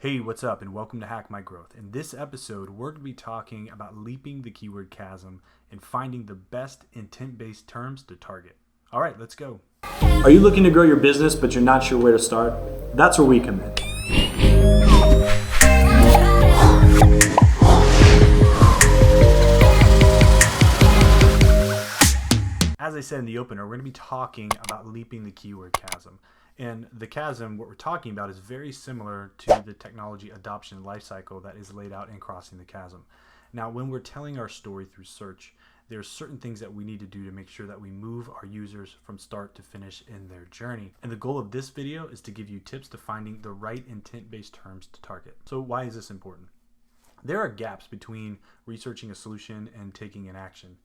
Hey, what's up, and welcome to Hack My Growth. In this episode, we're going to be talking about leaping the keyword chasm and finding the best intent-based terms to target. All right, let's go. Are you looking to grow your business, but you're not sure where to start? That's where we come in. As I said in the opener, we're going to be talking about leaping the keyword chasm. And the chasm, what we're talking about, is very similar to the technology adoption lifecycle that is laid out in Crossing the Chasm. Now, when we're telling our story through search, there's certain things that we need to do to make sure that we move our users from start to finish in their journey. And the goal of this video is to give you tips to finding the right intent-based terms to target. So why is this important? There are gaps between researching a solution and taking an action.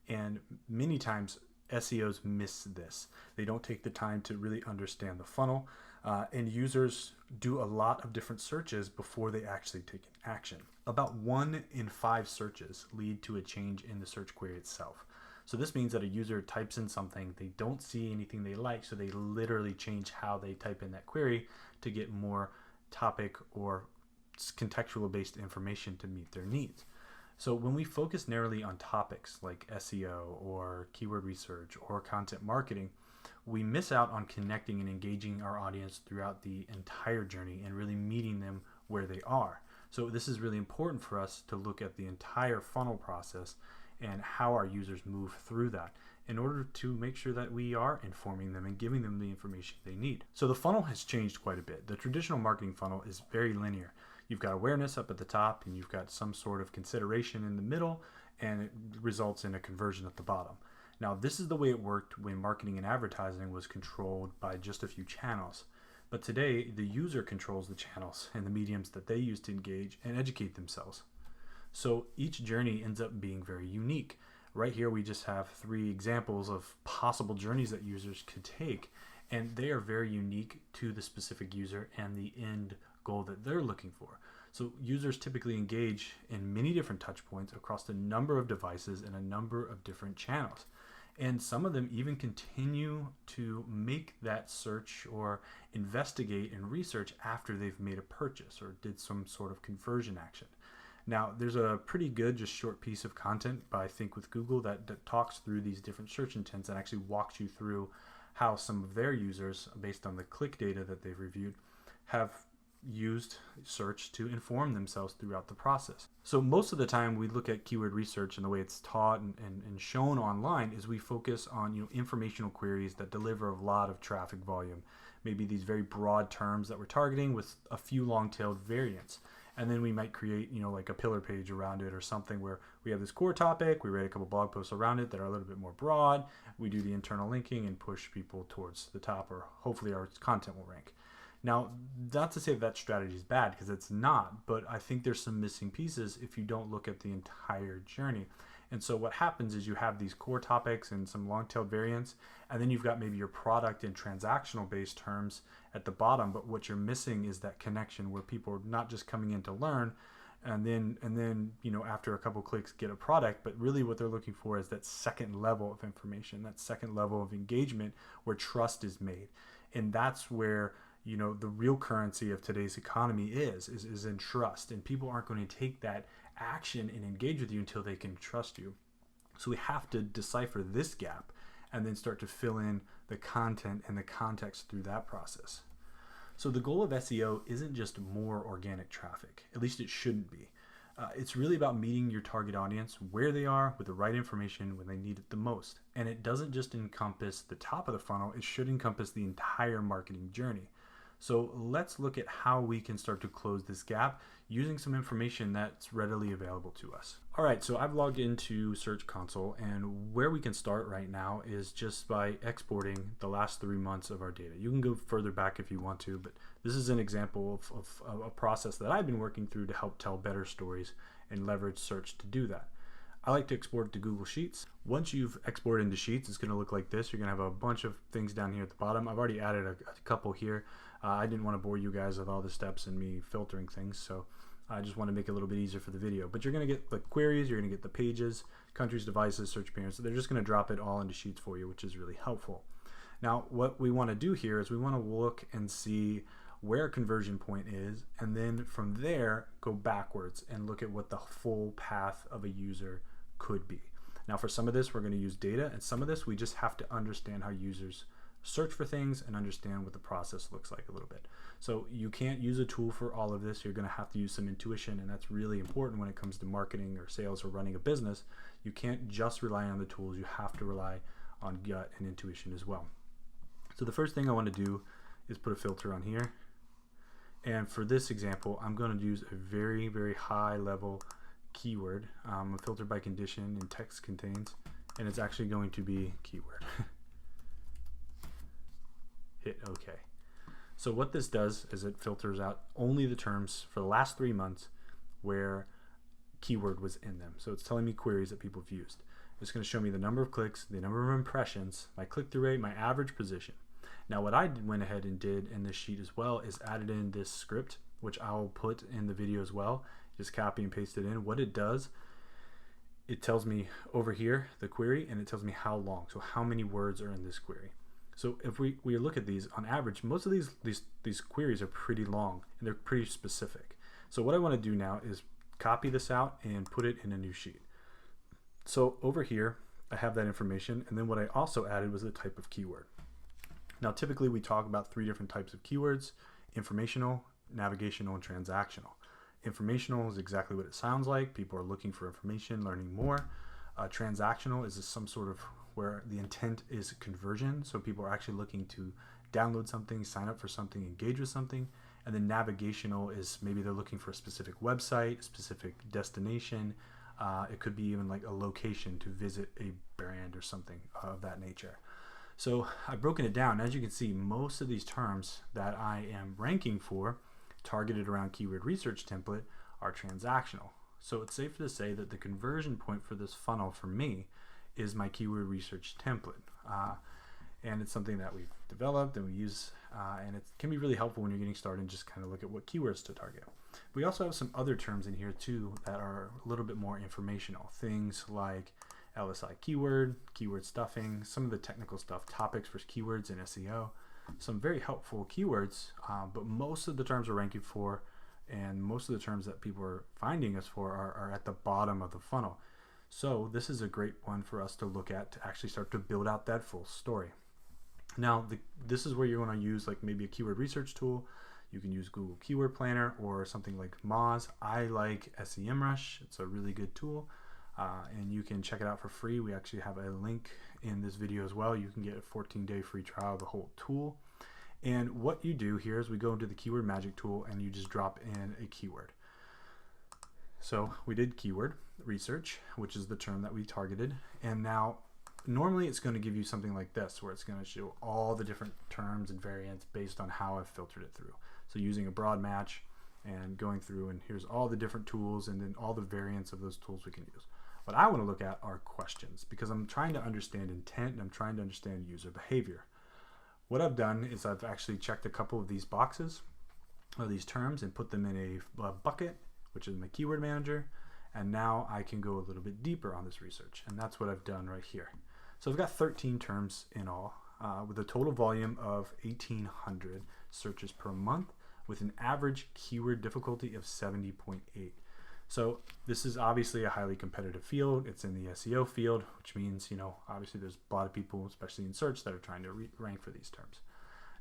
And many times SEOs miss this. They don't take the time to really understand the funnel, and users do a lot of different searches before they actually take an action. About 1 in 5 searches lead to a change in the search query itself. So this means that a user types in something, they don't see anything they like, so they literally change how they type in that query to get more topic or contextual based information to meet their needs. So when we focus narrowly on topics like SEO or keyword research or content marketing, we miss out on connecting and engaging our audience throughout the entire journey and really meeting them where they are. So this is really important for us to look at the entire funnel process and how our users move through that in order to make sure that we are informing them and giving them the information they need. So the funnel has changed quite a bit. The traditional marketing funnel is very linear. You've got awareness up at the top, and you've got some sort of consideration in the middle, and it results in a conversion at the bottom. Now, this is the way it worked when marketing and advertising was controlled by just a few channels. But today, the user controls the channels and the mediums that they use to engage and educate themselves. So each journey ends up being very unique. Right here, we just have 3 examples of possible journeys that users could take, and they are very unique to the specific user and the end goal that they're looking for. So users typically engage in many different touch points across a number of devices and a number of different channels. And some of them even continue to make that search or investigate and research after they've made a purchase or did some sort of conversion action. Now, there's a pretty good, just short piece of content by Think with Google that talks through these different search intents and actually walks you through how some of their users, based on the click data that they've reviewed, have used search to inform themselves throughout the process. So most of the time we look at keyword research and the way it's taught and shown online is we focus on informational queries that deliver a lot of traffic volume. Maybe these very broad terms that we're targeting with a few long-tailed variants. And then we might create like a pillar page around it or something where we have this core topic, we write a couple blog posts around it that are a little bit more broad, we do the internal linking and push people towards the top, or hopefully our content will rank. Now, not to say that strategy is bad, because it's not, but I think there's some missing pieces if you don't look at the entire journey. And so what happens is you have these core topics and some long-tailed variants, and then you've got maybe your product and transactional-based terms at the bottom, but what you're missing is that connection where people are not just coming in to learn and then after a couple clicks get a product, but really what they're looking for is that second level of information, that second level of engagement where trust is made. And that's where the real currency of today's economy is in trust, and people aren't going to take that action and engage with you until they can trust you. So we have to decipher this gap and then start to fill in the content and the context through that process. So the goal of SEO isn't just more organic traffic, at least it shouldn't be. It's really about meeting your target audience where they are with the right information when they need it the most. And it doesn't just encompass the top of the funnel, it should encompass the entire marketing journey. So let's look at how we can start to close this gap using some information that's readily available to us. All right, so I've logged into Search Console, and where we can start right now is just by exporting the last 3 months of our data. You can go further back if you want to, but this is an example of a process that I've been working through to help tell better stories and leverage search to do that. I like to export it to Google Sheets. Once you've exported into Sheets, it's going to look like this. You're going to have a bunch of things down here at the bottom. I've already added a couple here. I didn't want to bore you guys with all the steps and me filtering things, so I just want to make it a little bit easier for the video. But you're going to get the queries, you're going to get the pages, countries, devices, search appearance. So they're just going to drop it all into Sheets for you, which is really helpful. Now, what we want to do here is we want to look and see where a conversion point is, and then from there go backwards and look at what the full path of a user could be. Now for some of this we're going to use data, and some of this we just have to understand how users search for things and understand what the process looks like a little bit. So you can't use a tool for all of this. You're going to have to use some intuition, and that's really important when it comes to marketing or sales or running a business. You can't just rely on the tools. You have to rely on gut and intuition as well. So the first thing I want to do is put a filter on here. And for this example, I'm going to use a very, very high level keyword, a filter by condition and text contains, and it's actually going to be keyword. Hit OK. So what this does is it filters out only the terms for the last 3 months where keyword was in them. So it's telling me queries that people have used. It's going to show me the number of clicks, the number of impressions, my click-through rate, my average position. Now what I went ahead and did in this sheet as well is added in this script, which I'll put in the video as well. Just copy and paste it in. What it does, it tells me over here the query, and it tells me how long, so how many words are in this query. So if we look at these, on average, most of these queries are pretty long and they're pretty specific. So what I want to do now is copy this out and put it in a new sheet. So over here, I have that information, and then what I also added was the type of keyword. Now typically we talk about 3 different types of keywords: informational, navigational, and transactional. Informational is exactly what it sounds like. People are looking for information, learning more. Transactional is some sort of where the intent is conversion, so people are actually looking to download something, sign up for something, engage with something. And then navigational is maybe they're looking for a specific website, a specific destination. It could be even like a location to visit a brand or something of that nature. So I've broken it down. As you can see, most of these terms that I am ranking for, targeted around keyword research template, are transactional. So it's safe to say that the conversion point for this funnel for me is my keyword research template. And it's something that we've developed and we use, and it can be really helpful when you're getting started and just kind of look at what keywords to target. We also have some other terms in here too that are a little bit more informational. Things like LSI keyword, keyword stuffing, some of the technical stuff, topics for keywords and SEO, some very helpful keywords, but most of the terms we're ranking for and most of the terms that people are finding us for are at the bottom of the funnel. So this is a great one for us to look at to actually start to build out that full story. Now, this is where you're going to use like maybe a keyword research tool. You can use Google Keyword Planner or something like Moz. I like SEMrush. It's a really good tool, and you can check it out for free. We actually have a link in this video as well. You can get a 14-day free trial of the whole tool. And what you do here is we go into the Keyword Magic tool and you just drop in a keyword. So we did keyword research, which is the term that we targeted. And now normally it's going to give you something like this, where it's going to show all the different terms and variants based on how I've filtered it through. So using a broad match and going through, and here's all the different tools and then all the variants of those tools we can use. What I want to look at are questions, because I'm trying to understand intent and I'm trying to understand user behavior. What I've done is I've actually checked a couple of these boxes or these terms and put them in a bucket, which is my keyword manager. And now I can go a little bit deeper on this research. And that's what I've done right here. So I've got 13 terms in all, with a total volume of 1,800 searches per month, with an average keyword difficulty of 70.8. So this is obviously a highly competitive field. It's in the SEO field, which means, obviously there's a lot of people, especially in search, that are trying to rank for these terms.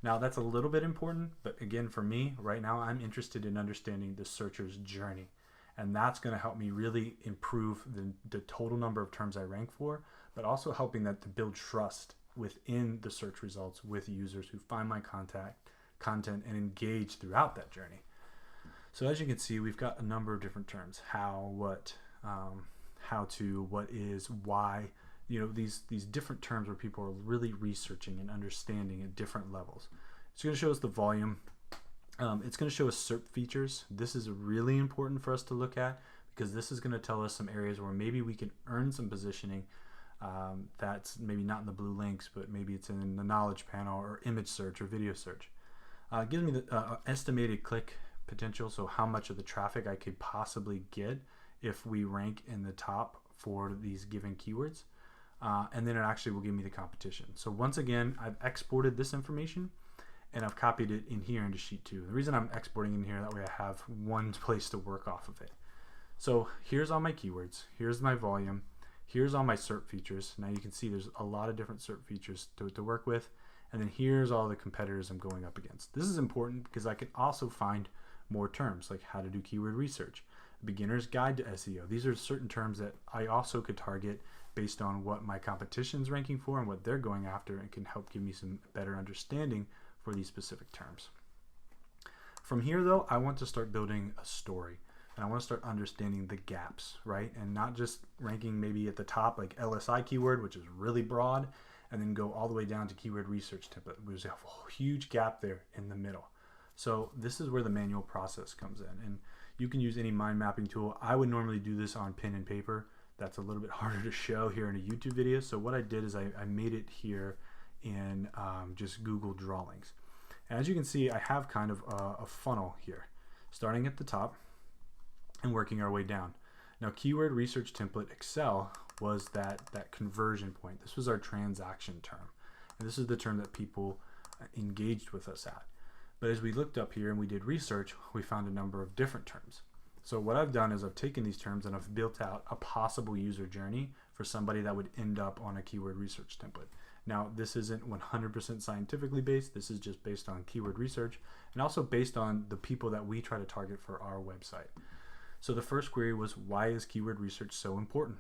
Now that's a little bit important, but again, for me right now, I'm interested in understanding the searcher's journey. And that's going to help me really improve the total number of terms I rank for, but also helping that to build trust within the search results with users who find my content and engage throughout that journey. So as you can see, we've got a number of different terms: how, what, how to, what is, why. These different terms where people are really researching and understanding at different levels. It's going to show us the volume. It's going to show us SERP features. This is really important for us to look at, because this is going to tell us some areas where maybe we can earn some positioning that's maybe not in the blue links, but maybe it's in the knowledge panel or image search or video search. It gives me the estimated click potential, so how much of the traffic I could possibly get if we rank in the top for these given keywords. And then it actually will give me the competition. So once again, I've exported this information, and I've copied it in here into sheet 2. The reason I'm exporting in here, that way I have one place to work off of it. So here's all my keywords, here's my volume, here's all my SERP features. Now you can see there's a lot of different SERP features to work with, and then here's all the competitors I'm going up against. This is important because I can also find more terms, like how to do keyword research, beginner's guide to SEO. These are certain terms that I also could target based on what my competition's ranking for and what they're going after, and can help give me some better understanding for these specific terms. From here though, I want to start building a story, and I want to start understanding the gaps, right? And not just ranking maybe at the top like LSI keyword, which is really broad, and then go all the way down to keyword research template. There's a huge gap there in the middle. So this is where the manual process comes in, and you can use any mind mapping tool. I would normally do this on pen and paper. That's a little bit harder to show here in a YouTube video. So what I did is I made it here in just Google Drawings. And as you can see, I have kind of a funnel here, starting at the top and working our way down. Now, keyword research template Excel was that conversion point. This was our transaction term, and this is the term that people engaged with us at. But as we looked up here and we did research, we found a number of different terms. So what I've done is I've taken these terms and I've built out a possible user journey for somebody that would end up on a keyword research template. Now, this isn't 100% scientifically based. This is just based on keyword research, and also based on the people that we try to target for our website. So the first query was, why is keyword research so important?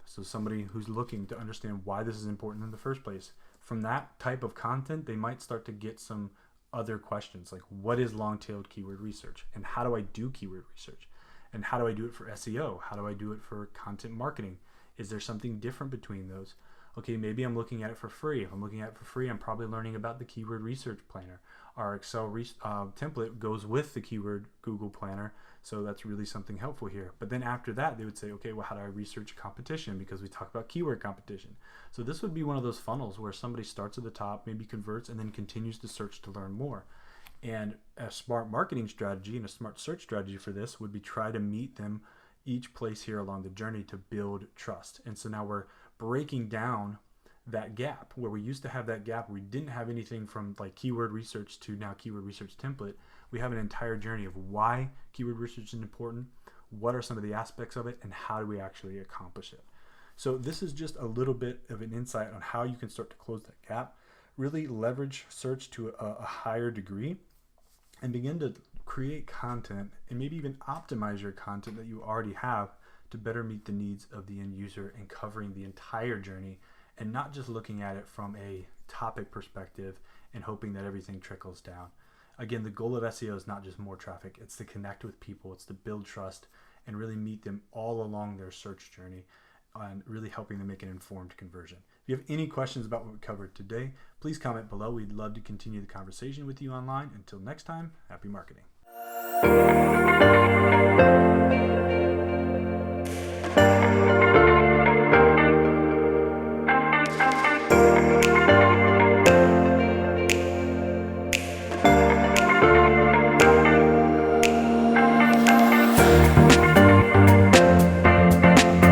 So somebody who's looking to understand why this is important in the first place. From that type of content, they might start to get some other questions, like what is long-tailed keyword research, and how do I do keyword research, and how do I do it for SEO, how do I do it for content marketing? Is there something different between those? Okay, maybe I'm looking at it for free. If I'm looking at it for free, I'm probably learning about the keyword research planner. Our Excel template goes with the keyword Google planner, so that's really something helpful here. But then after that, they would say, okay, well, how do I research competition? Because we talk about keyword competition. So this would be one of those funnels where somebody starts at the top, maybe converts, and then continues to search to learn more. And a smart marketing strategy and a smart search strategy for this would be try to meet them each place here along the journey to build trust. And so now we're breaking down that gap where we used to have that gap. We didn't have anything from like keyword research to now keyword research template. We have an entire journey of why keyword research is important, what are some of the aspects of it, and how do we actually accomplish it. So this is just a little bit of an insight on how you can start to close that gap, really leverage search to a higher degree, and begin to create content and maybe even optimize your content that you already have to better meet the needs of the end user and covering the entire journey, and not just looking at it from a topic perspective and hoping that everything trickles down. Again, the goal of SEO is not just more traffic, it's to connect with people, it's to build trust and really meet them all along their search journey and really helping them make an informed conversion. If you have any questions about what we covered today, please comment below. We'd love to continue the conversation with you online. Until next time, happy marketing.